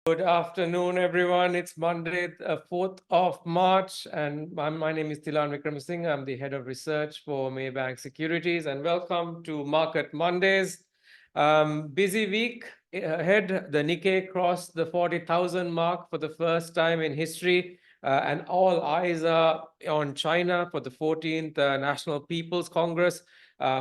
Good afternoon, everyone. It's Monday, 4th of March, and my name is Thilan Wickramasinghe. I'm the head of research for Maybank Securities, and welcome to Market Mondays. Busy week ahead. The Nikkei crossed the 40,000 mark for the first time in history, and all eyes are on China for the 14th National People's Congress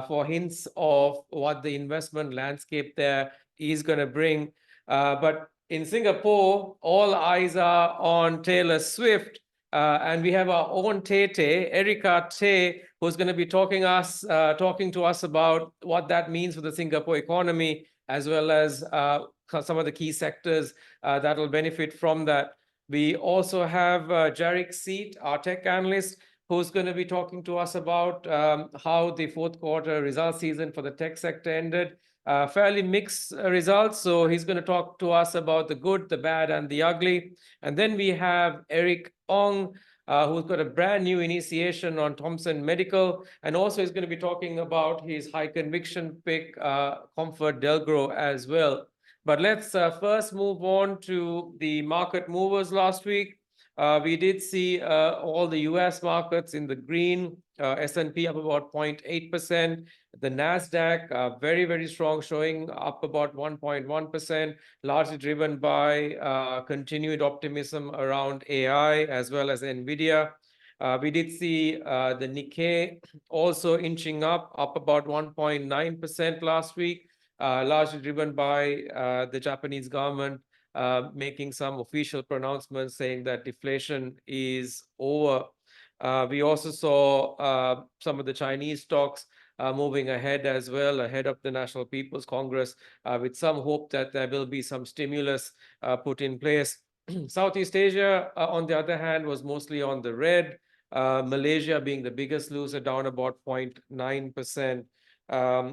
for hints of what the investment landscape there is going to bring. But in Singapore, all eyes are on Taylor Swift, and we have our own Tay, Erica Tay, who's going to be talking to us about what that means for the Singapore economy, as well as some of the key sectors that will benefit from that. We also have Jarek Seat, our tech analyst, who's going to be talking to us about how the fourth quarter result season for the tech sector ended. Fairly mixed results. So he's going to talk to us about the good, the bad, and the ugly. And then we have Eric Ong, who's got a brand new initiation on Thomson Medical. And also he's going to be talking about his high conviction pick, COMFORTDELGRO as well. But let's first move on to the market movers last week. We did see all the US markets in the green, S&P up about 0.8%. The NASDAQ, very, very strong, showing up about 1.1%, largely driven by continued optimism around AI as well as NVIDIA. We did see the Nikkei also inching up about 1.9% last week, largely driven by the Japanese government making some official pronouncements saying that deflation is over. We also saw some of the Chinese stocks moving ahead as well, ahead of the National People's Congress, with some hope that there will be some stimulus put in place. Southeast Asia, on the other hand, was mostly on the red, Malaysia being the biggest loser, down about 0.9%.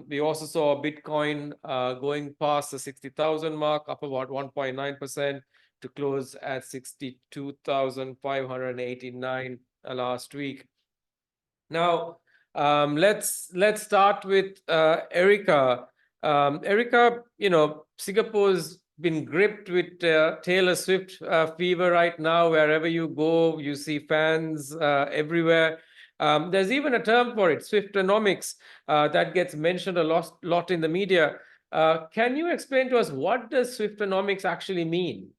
We also saw Bitcoin going past the 60,000 mark, up about 1.9% to close at 62,589 last week. Now, let's start with Erica. Erica, Singapore's been gripped with Taylor Swift fever right now. Wherever you go, you see fans everywhere. There's even a term for it, Swiftanomics, that gets mentioned a lot in the media. Can you explain to us, what does Swiftanomics actually mean?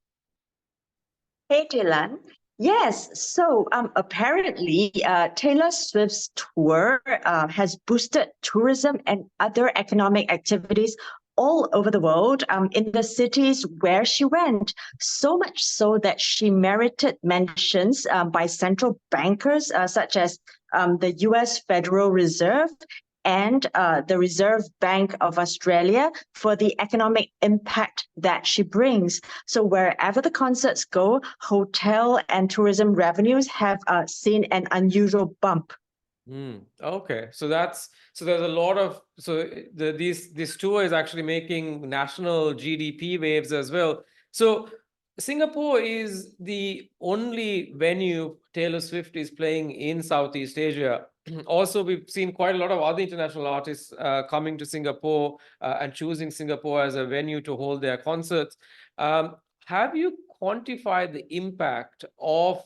Hey, Dylan. Yes, so apparently Taylor Swift's tour has boosted tourism and other economic activities all over the world in the cities where she went, so much so that she merited mentions by central bankers such as the US Federal Reserve and the Reserve Bank of Australia for the economic impact that she brings. So wherever the concerts go, hotel and tourism revenues have seen an unusual bump. Okay, so there's a lot of this tour is actually making national GDP waves as well. So Singapore is the only venue Taylor Swift is playing in Southeast Asia. Also, we've seen quite a lot of other international artists coming to Singapore and choosing Singapore as a venue to hold their concerts. Have you quantified the impact of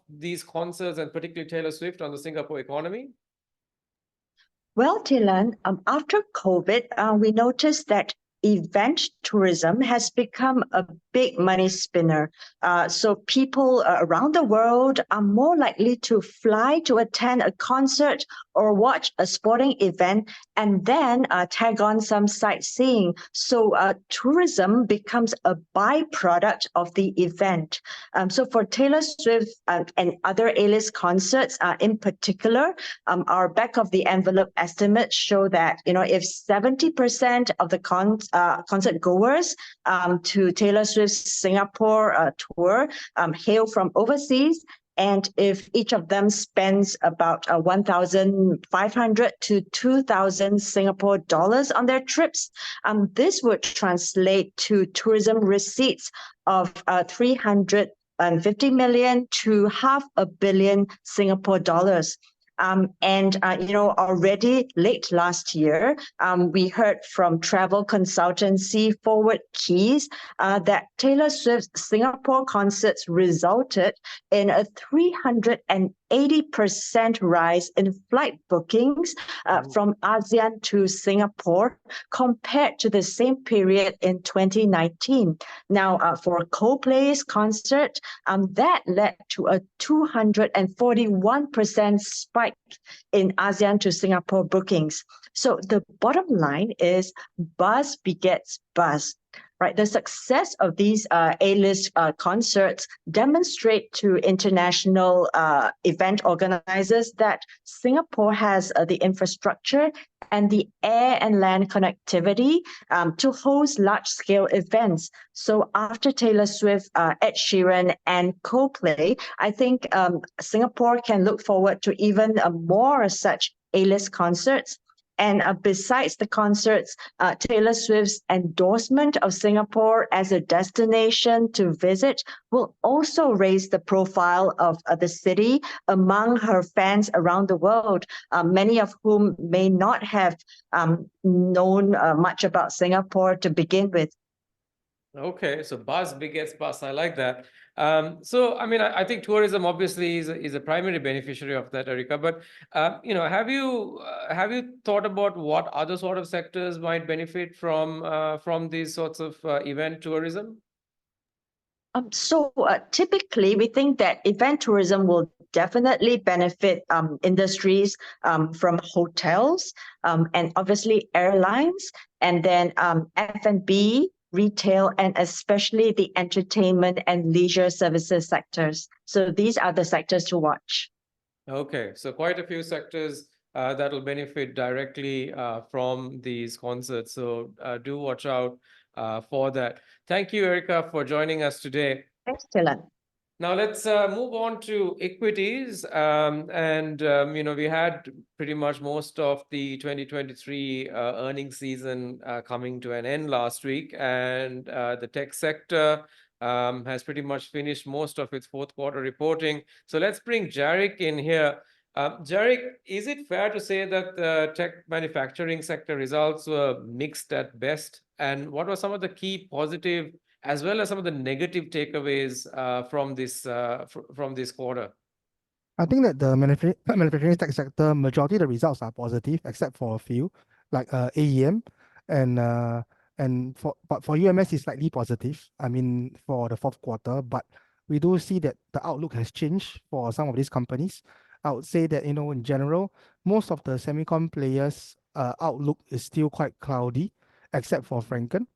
these concerts, and particularly Taylor Swift, on the Singapore economy? Well, Thilan, after COVID, we noticed that event tourism has become a big money spinner. So people around the world are more likely to fly to attend a concert or watch a sporting event and then tag on some sightseeing. So tourism becomes a byproduct of the event. So for Taylor Swift and other A-list concerts in particular, our back of the envelope estimates show that, if 70% of the concert goers to Taylor Swift's Singapore tour hail from overseas, and if each of them spends about 1,500 to 2,000 Singapore dollars on their trips, this would translate to tourism receipts of 350 million to $500 million Singapore dollars. Already late last year, we heard from travel consultancy Forward Keys that Taylor Swift's Singapore concerts resulted in a 380% rise in flight bookings from ASEAN to Singapore compared to the same period in 2019. Now, for Coldplay's concert, that led to a 241% spike in ASEAN to Singapore bookings. So the bottom line is buzz begets buzz. Right, the success of these A-list concerts demonstrate to international event organizers that Singapore has the infrastructure and the air and land connectivity to host large-scale events. So after Taylor Swift, Ed Sheeran, and Coldplay, I think Singapore can look forward to even more such A-list concerts. And besides the concerts, Taylor Swift's endorsement of Singapore as a destination to visit will also raise the profile of the city among her fans around the world, many of whom may not have known much about Singapore to begin with. Okay, so buzz begets buzz. I like that. So, I mean, I think tourism obviously is a primary beneficiary of that, Erica. But have you thought about what other sort of sectors might benefit from these sorts of event tourism? Typically, we think that event tourism will definitely benefit industries from hotels and obviously airlines, and then F&B, retail, and especially the entertainment and leisure services sectors. So these are the sectors to watch. Okay, so quite a few sectors that will benefit directly from these concerts. So do watch out for that. Thank you, Erica, for joining us today. Thanks, Dylan. Now let's move on to equities. We had pretty much most of the 2023 earnings season coming to an end last week, and the tech sector has pretty much finished most of its fourth quarter reporting. So let's bring Jarek in here. Jarek, is it fair to say that the tech manufacturing sector results were mixed at best? And what were some of the key positive as well as some of the negative takeaways from this quarter? I think that the manufacturing tech sector, majority of the results are positive, except for a few, like AEM, but for UMS it's slightly positive. I mean, for the fourth quarter, but we do see that the outlook has changed for some of these companies. I would say that in general, most of the semicon players' outlook is still quite cloudy, except for FRENCKEN.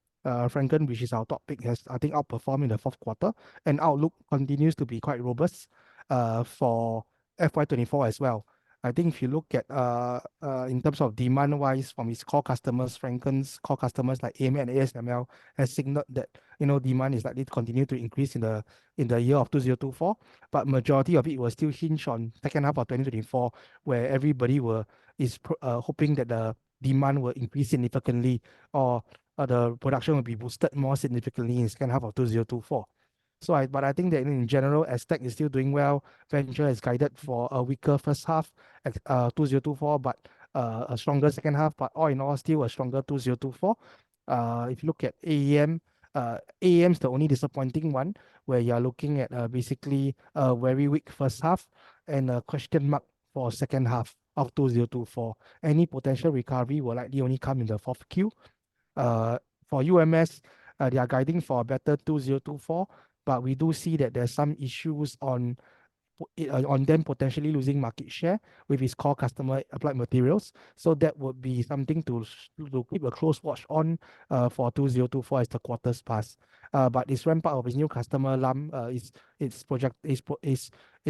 FRENCKEN, which is our top pick, has, I think, outperformed in the fourth quarter, and outlook continues to be quite robust for FY24 as well. I think if you look at in terms of demand-wise from its core customers, FRENCKEN's core customers like AML and ASML has signaled that demand is likely to continue to increase in the year of 2024, but majority of it will still hinge on second half of 2024, where everybody is hoping that the demand will increase significantly, or the production will be boosted more significantly in second half of 2024. But I think that in general, as tech is still doing well, venture is guided for a weaker first half, 2024, but a stronger second half. But all in all, still a stronger 2024. If you look at AEM, AEM is the only disappointing one, where you are looking at basically a very weak first half and a question mark for second half of 2024. Any potential recovery will likely only come in the fourth Q. For UMS, they are guiding for a better 2024, but we do see that there's some issues on them potentially losing market share with its core customer Applied Materials. So that would be something to keep a close watch on for 2024 as the quarters pass. But its ramp up of its new customer LAM is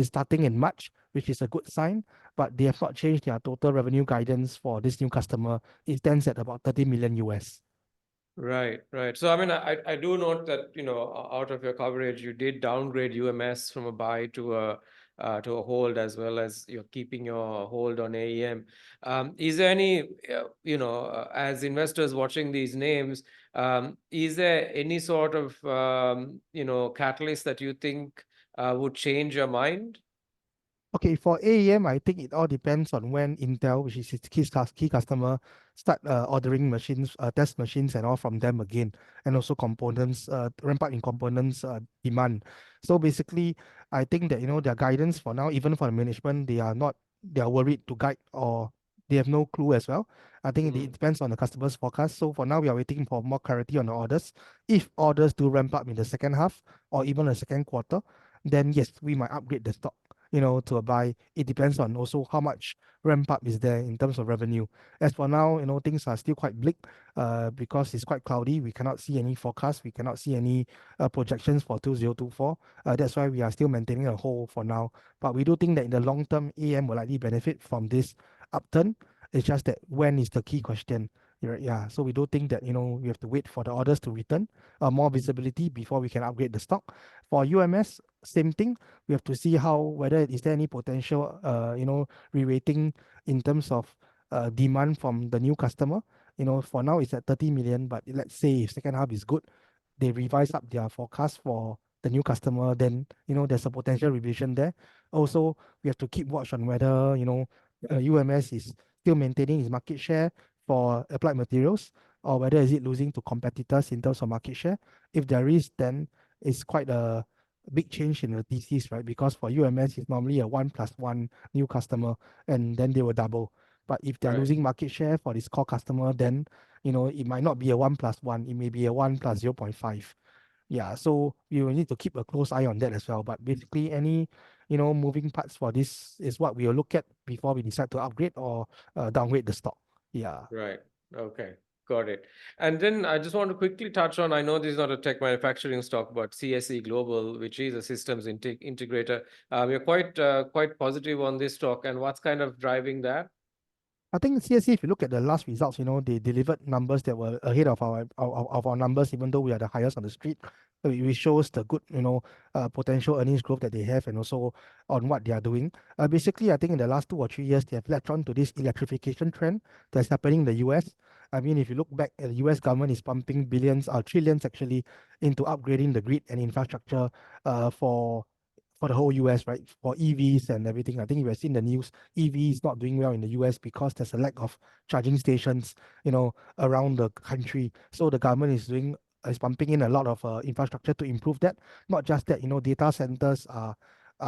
starting in March, which is a good sign. But they have not changed their total revenue guidance for this new customer. It stands at about $30 million US. Right. So, I mean, I do note that, out of your coverage, you did downgrade UMS from a buy to a hold, as well as you're keeping your hold on AEM. Is there any, as investors watching these names, is there any sort of, catalyst that you think would change your mind? Okay, for AEM, I think it all depends on when Intel, which is its key customer, start ordering machines, test machines and all from them again, and also components, ramp up in components demand. So basically, I think that, their guidance for now, even for the management, they are worried to guide, or they have no clue as well. I think it depends on the customer's forecast. So for now, we are waiting for more clarity on the orders. If orders do ramp up in the second half or even the second quarter, then yes, we might upgrade the stock, to a buy. It depends on also how much ramp up is there in terms of revenue. As for now, things are still quite bleak because it's quite cloudy. We cannot see any forecast. We cannot see any projections for 2024. That's why we are still maintaining a hold for now. But we do think that in the long term, AM will likely benefit from this upturn. It's just that when is the key question. Yeah, so we do think that, we have to wait for the orders to return, more visibility before we can upgrade the stock. For UMS, same thing. We have to see whether is there any potential, re-rating in terms of demand from the new customer. For now it's at 30 million, but let's say if second half is good, they revise up their forecast for the new customer, then, there's a potential revision there. Also, we have to keep watch on whether, UMS is still maintaining its market share for applied materials, or whether is it losing to competitors in terms of market share. If there is, then it's quite a big change in the thesis, right? Because for UMS, it's normally a 1+1 new customer, and then they will double. But if they're Right. losing market share for this core customer, then, it might not be a 1+1, it may be a 1 plus 0.5. Yeah, so you will need to keep a close eye on that as well. But basically, any, moving parts for this is what we will look at before we decide to upgrade or downgrade the stock. Yeah. Right. Okay. Got it. And then I just want to quickly touch on, I know this is not a tech manufacturing stock, but CSE Global, which is a systems integrator. You're quite positive on this stock, and what's kind of driving that? I think CSE, if you look at the last results, they delivered numbers that were ahead of our numbers, even though we are the highest on the street. So it shows the good, potential earnings growth that they have, and also on what they are doing. Basically, I think in the last 2 or 3 years, they have latched on to this electrification trend that's happening in the US. I mean, if you look back, the US government is pumping billions, trillions actually, into upgrading the grid and infrastructure for the whole US, right? For EVs and everything. I think you have seen the news. EV is not doing well in the US because there's a lack of charging stations, around the country. So the government is pumping in a lot of infrastructure to improve that. Not just that, data centers are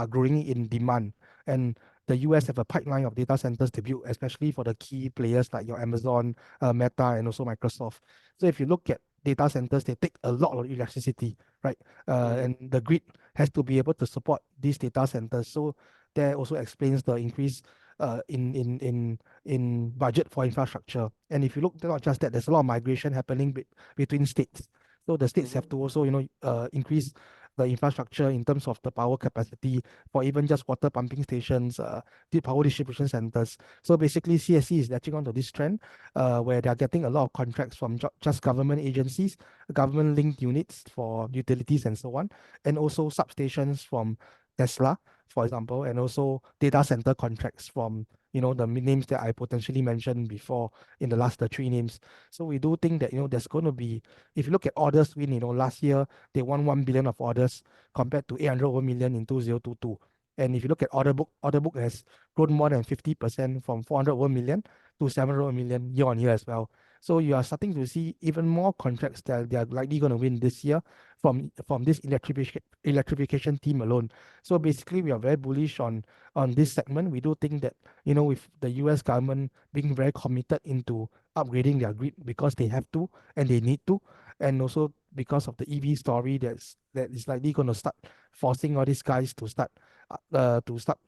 growing in demand, and the US have a pipeline of data centers to build, especially for the key players like your Amazon, Meta, and also Microsoft. So if you look at data centers, they take a lot of electricity, right? And the grid has to be able to support these data centers. So that also explains the increase in budget for infrastructure. And if you look, not just that, there's a lot of migration happening between states. So the states have to also, increase the infrastructure in terms of the power capacity for even just water pumping stations, the power distribution centers. So basically, CSE is latching onto this trend, where they are getting a lot of contracts from just government agencies, government-linked units for utilities and so on, and also substations from Tesla, for example, and also data center contracts from, the names that I potentially mentioned before in the last 3 names. So we do think that, there's going to be, if you look at orders win, last year they won 1 billion of orders compared to 800 million in 2022. And if you look at order book has grown more than 50% from 400 million to 700 million year on year as well. So you are starting to see even more contracts that they are likely going to win this year from this electrification team alone. So basically, we are very bullish on this segment. We do think that, with the US government being very committed into upgrading their grid because they have to and they need to, and also because of the EV story that is likely going to start forcing all these guys to start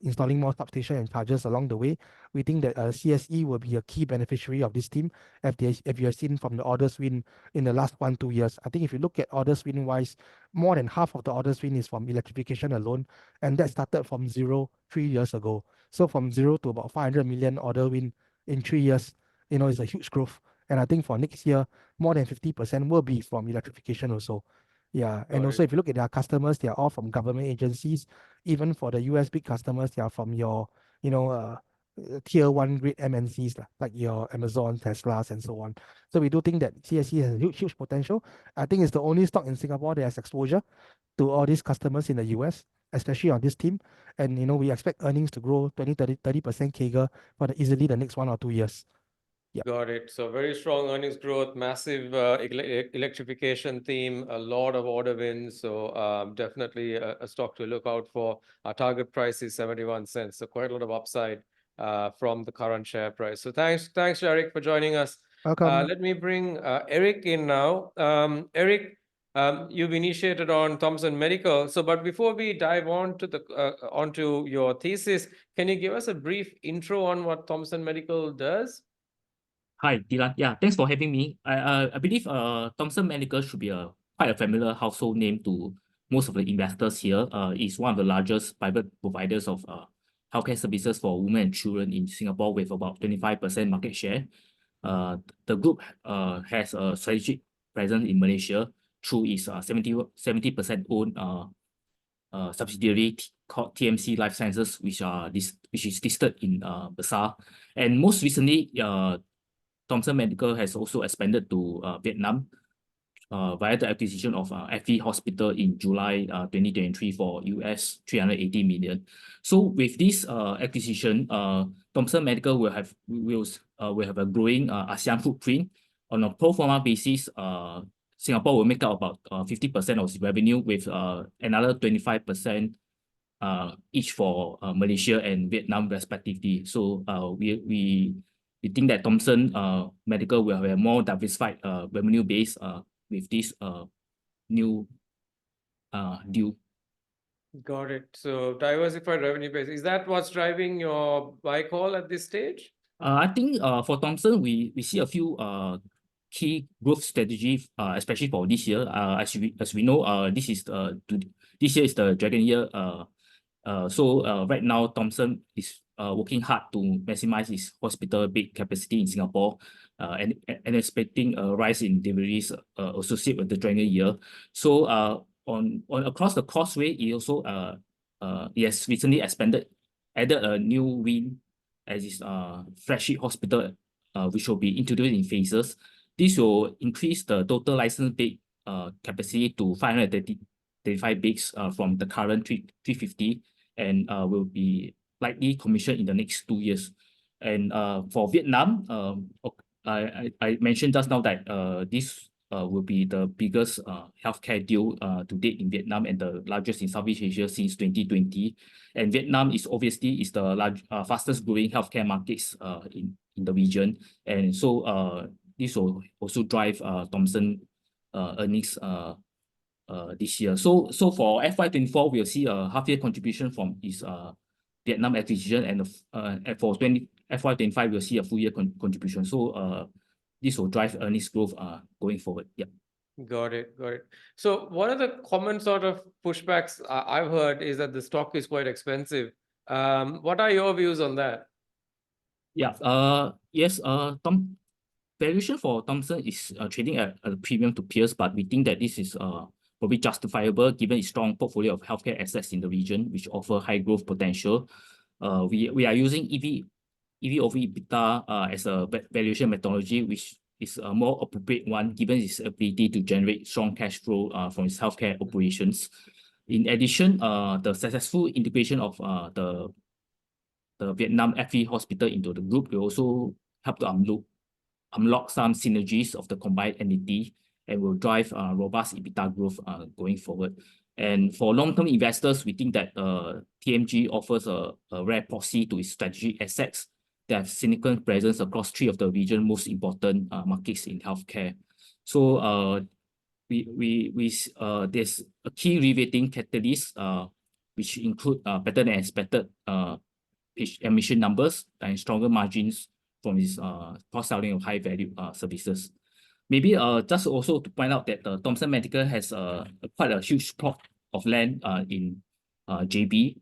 installing more substation and chargers along the way. We think that CSE will be a key beneficiary of this team, if you have seen from the orders win in the last 1-2 years. I think if you look at orders win wise, more than half of the orders win is from electrification alone, and that started from 0 3 years ago. So from 0 to about 500 million order win in 3 years, is a huge growth. And I think for next year, more than 50% will be from electrification also. Yeah, and also if you look at their customers, they are all from government agencies. Even for the US big customers, they are from your, tier 1 grade MNCs, like your Amazon, Teslas, and so on. So we do think that CSE has a huge potential. I think it's the only stock in Singapore that has exposure to all these customers in the US. especially on this team. And, we expect earnings to grow 30% CAGR for easily the next 1 or 2 years. Yeah. Got it. So very strong earnings growth, massive electrification theme, a lot of order wins. So definitely a stock to look out for. Our target price is 71 cents. So quite a lot of upside from the current share price. So thanks, Eric, for joining us. Welcome. Let me bring Eric in now. Eric, you've initiated on Thomson Medical. So, but before we dive on to onto your thesis, can you give us a brief intro on what Thomson Medical does? Hi, Dylan. Yeah, thanks for having me. I believe Thomson Medical should be quite a familiar household name to most of the investors here. It's one of the largest private providers of healthcare services for women and children in Singapore with about 25% market share. The group has a strategic presence in Malaysia through its 70% owned subsidiary called TMC Life Sciences, which is listed in Besar. And most recently, Thomson Medical has also expanded to Vietnam via the acquisition of FE Hospital in July 2023 for US 380 million. So with this acquisition, Thomson Medical will have a growing ASEAN footprint. On a pro forma basis, Singapore will make up about 50% of its revenue, with another 25% each for Malaysia and Vietnam respectively. So we think that Thomson Medical will have a more diversified revenue base with this new deal. Got it. So diversified revenue base. Is that what's driving your buy call at this stage? I think for Thomson, we see a few key growth strategies, especially for this year. As we know, this year is the Dragon Year. So right now, Thomson is working hard to maximize its hospital bed capacity in Singapore, and expecting a rise in deliveries associated with the Dragon Year. So on across the causeway, it also has recently added a new wing as its flagship hospital, which will be introduced in phases. This will increase the total licensed bed capacity to 535 beds from the current 350, and will be likely commissioned in the next 2 years. And for Vietnam, I mentioned just now that this will be the biggest healthcare deal to date in Vietnam, and the largest in Southeast Asia since 2020. And Vietnam is obviously the fastest growing healthcare markets in the region. And so this will also drive Thomson earnings this year. So for FY24, we'll see a half-year contribution from its Vietnam acquisition, and for FY25, we'll see a full-year contribution. So this will drive earnings growth going forward. Yeah. Got it. So one of the common sort of pushbacks I've heard is that the stock is quite expensive. What are your views on that? Yeah. Yes. Valuation for Thomson is trading at a premium to peers, but we think that this is probably justifiable given its strong portfolio of healthcare assets in the region, which offer high growth potential. We are using EV over EBITDA as a valuation methodology, which is a more appropriate one given its ability to generate strong cash flow from its healthcare operations. In addition, the successful integration of the Vietnam FE Hospital into the group will also help to unlock some synergies of the combined entity, and will drive robust EBITDA growth going forward. And for long-term investors, we think that TMG offers a rare proxy to its strategic assets that have significant presence across 3 of the region's most important markets in healthcare. So there's a key re-rating catalyst, which include better than expected emission numbers and stronger margins from its cross-selling of high-value services. Maybe just also to point out that Thomson Medical has quite a huge plot of land in JB.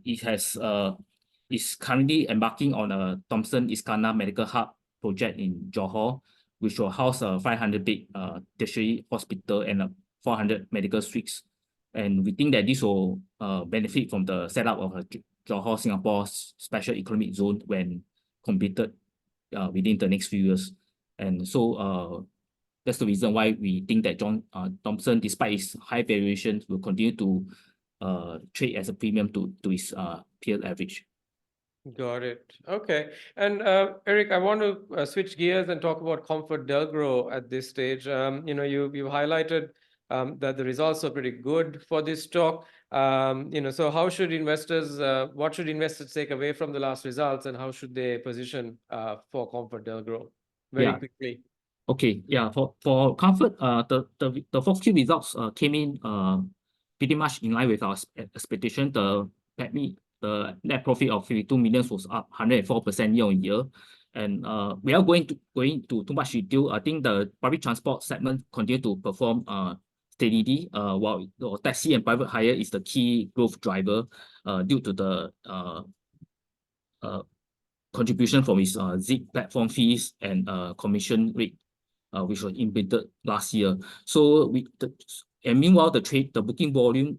It is currently embarking on a Thomson Iskandar Medical Hub project in Johor, which will house a 500-bed tertiary hospital and 400 medical suites. And we think that this will benefit from the setup of a Johor Singapore Special Economic Zone when completed within the next few years. And so that's the reason why we think that Thomson, despite its high valuations, will continue to trade as a premium to its peer average. Got it. Okay. And Eric, I want to switch gears and talk about COMFORTDELGRO at this stage. You highlighted that the results are pretty good for this stock. So how should investors, what should investors take away from the last results, and how should they position for COMFORTDELGRO? Very quickly. Okay, yeah. For Comfort, the 4Q results came in pretty much in line with our expectation. The net profit of 52 million was up 104% year-on-year. And without going to too much detail, I think the public transport segment continued to perform steadily, while the taxi and private hire is the key growth driver due to the contribution from its ZIG platform fees and commission rate, which was implemented last year. So meanwhile, the booking volume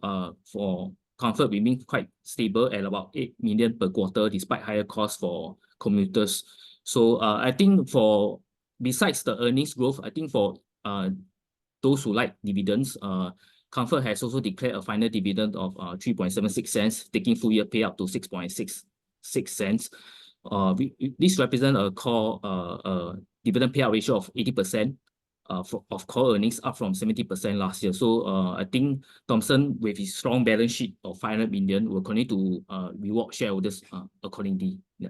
for Comfort remains quite stable at about 8 million per quarter, despite higher costs for commuters. So I think besides the earnings growth, I think for those who like dividends, Comfort has also declared a final dividend of 3.76 cents, taking full year payout to 6.66 cents. This represents a core dividend payout ratio of 80% of core earnings, up from 70% last year. So I think Thomson, with his strong balance sheet of 500 million, will continue to reward shareholders accordingly. Yeah.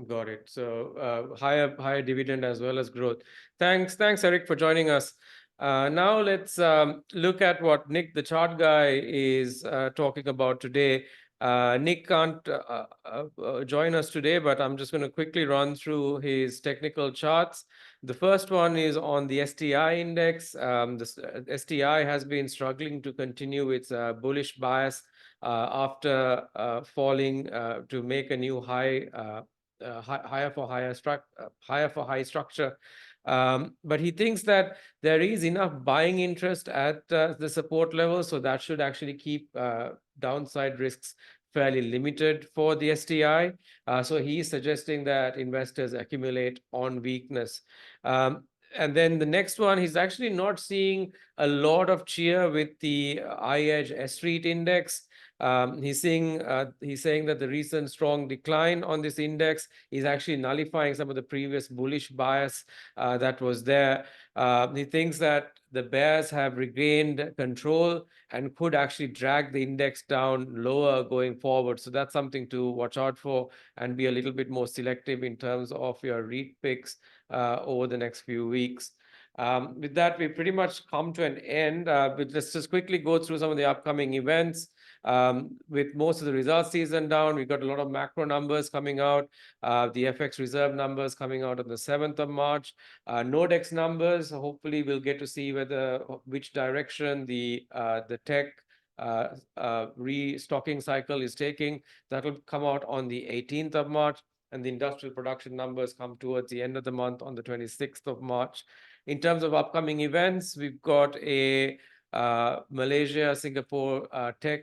Got it. So higher dividend as well as growth. Thanks, Eric, for joining us. Now let's look at what Nick, the chart guy, is talking about today. Nick can't join us today, but I'm just going to quickly run through his technical charts. The first one is on the STI index. The STI has been struggling to continue its bullish bias after falling to make a new high, higher for high structure. But he thinks that there is enough buying interest at the support level, so that should actually keep downside risks fairly limited for the STI. So he's suggesting that investors accumulate on weakness. And then the next one, he's actually not seeing a lot of cheer with the IEDGE S-REIT index. He's saying that the recent strong decline on this index is actually nullifying some of the previous bullish bias that was there. He thinks that the bears have regained control and could actually drag the index down lower going forward. So that's something to watch out for and be a little bit more selective in terms of your REIT picks over the next few weeks. With that, we pretty much come to an end. Let's just quickly go through some of the upcoming events. With most of the results season down, we've got a lot of macro numbers coming out. The FX reserve numbers coming out on the 7th of March. Nodex numbers, hopefully we'll get to see which direction the tech restocking cycle is taking. That will come out on the 18th of March. And the industrial production numbers come towards the end of the month on the 26th of March. In terms of upcoming events, we've got a Malaysia-Singapore Tech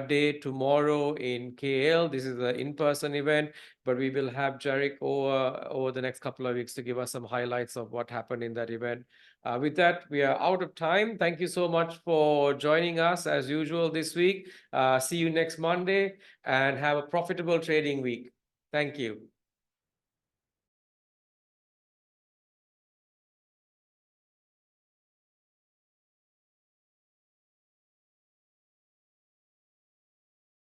Day tomorrow in KL. This is an in-person event, but we will have Jarek over the next couple of weeks to give us some highlights of what happened in that event. With that, we are out of time. Thank you so much for joining us as usual this week. See you next Monday and have a profitable trading week. Thank you.